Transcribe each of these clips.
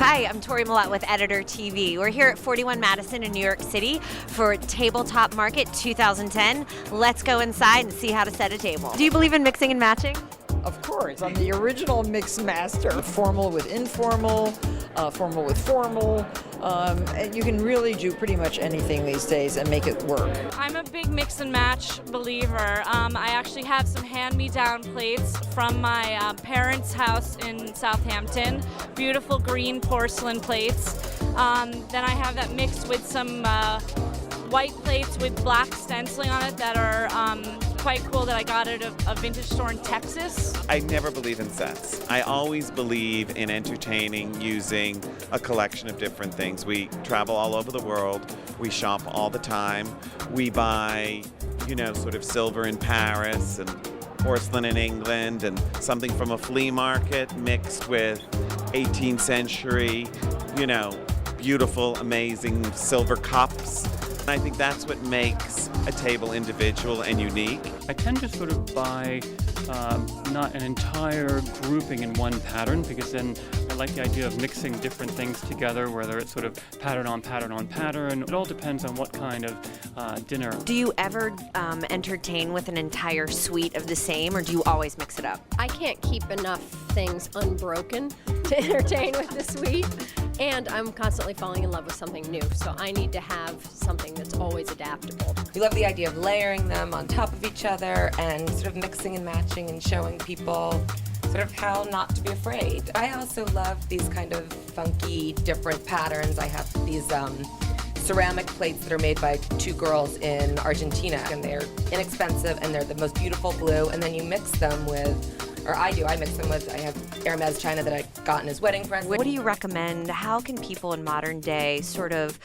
Hi, I'm Tori Mellott with Editor TV. We're here at 41 Madison in New York City for Tabletop Market 2010. Let's go inside and see how to set a table. Do you believe in mixing and matching? Of course, I'm the original mix master. Formal with informal, formal with formal, and you can really do pretty much anything these days and make it work. I'm a big mix and match believer. I actually have some hand-me-down plates from my parents' house in Southampton. Beautiful green porcelain plates. Then I have that mixed with some white plates with black stenciling on it that are quite cool that I got at a vintage store in Texas. I never believe in sets. I always believe in entertaining using a collection of different things. We travel all over the world. We shop all the time. We buy, sort of silver in Paris and porcelain in England and something from a flea market mixed with 18th century, beautiful, amazing silver cups. I think that's what makes a table individual and unique. I tend to sort of buy not an entire grouping in one pattern, because then I like the idea of mixing different things together, whether it's sort of pattern on pattern on pattern. It all depends on what kind of dinner. Do you ever entertain with an entire suite of the same, or do you always mix it up? I can't keep enough things unbroken to entertain with the suite. And I'm constantly falling in love with something new, so I need to have something that's always adaptable. We love the idea of layering them on top of each other and sort of mixing and matching and showing people sort of how not to be afraid. I also love these kind of funky, different patterns. I have these ceramic plates that are made by two girls in Argentina, and they're inexpensive and they're the most beautiful blue, and then you mix them with, or I mix them with, I have Hermes china that I got in his wedding present. What do you recommend? How can people in modern day sort of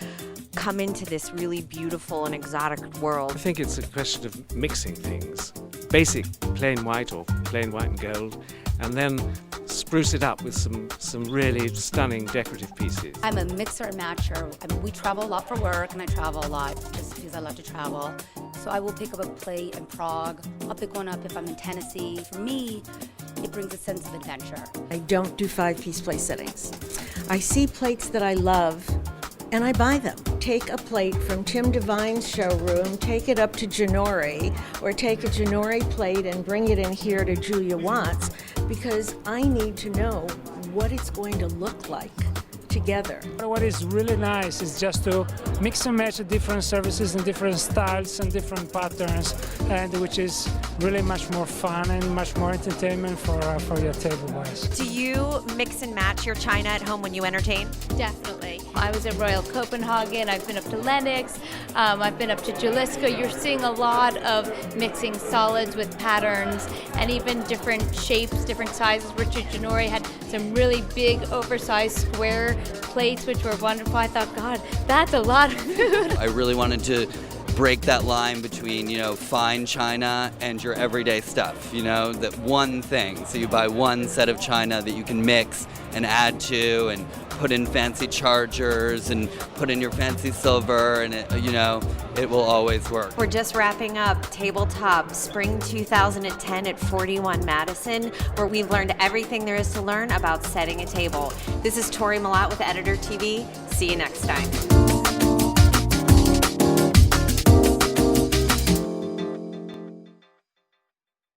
come into this really beautiful and exotic world? I think it's a question of mixing things. Basic plain white or plain white and gold, and then spruce it up with some really stunning decorative pieces. I'm a mixer and matcher. We travel a lot for work, and I travel a lot just because I love to travel. So I will pick up a plate in Prague. I'll pick one up if I'm in Tennessee. For me, it brings a sense of adventure. I don't do 5-piece plate settings. I see plates that I love, and I buy them. Take a plate from Tim Devine's showroom, take it up to Ginori, or take a Ginori plate and bring it in here to Julia Watts, because I need to know what it's going to look like together. What is really nice is just to mix and match different services and different styles and different patterns, and which is really much more fun and much more entertainment for your tableware. Do you mix and match your china at home when you entertain? Definitely. I was at Royal Copenhagen, I've been up to Lennox, I've been up to Jalisco. You're seeing a lot of mixing solids with patterns and even different shapes, different sizes. Richard Ginori had some really big, oversized square plates, which were wonderful. I thought, God, that's a lot of food. I really wanted to break that line between, fine china and your everyday stuff, that one thing. So you buy one set of china that you can mix and add to and put in fancy chargers and put in your fancy silver, and it will always work. We're just wrapping up Tabletop Spring 2010 at 41 Madison, where we've learned everything there is to learn about setting a table. This is Tori Mellott with Editor TV. See you next time.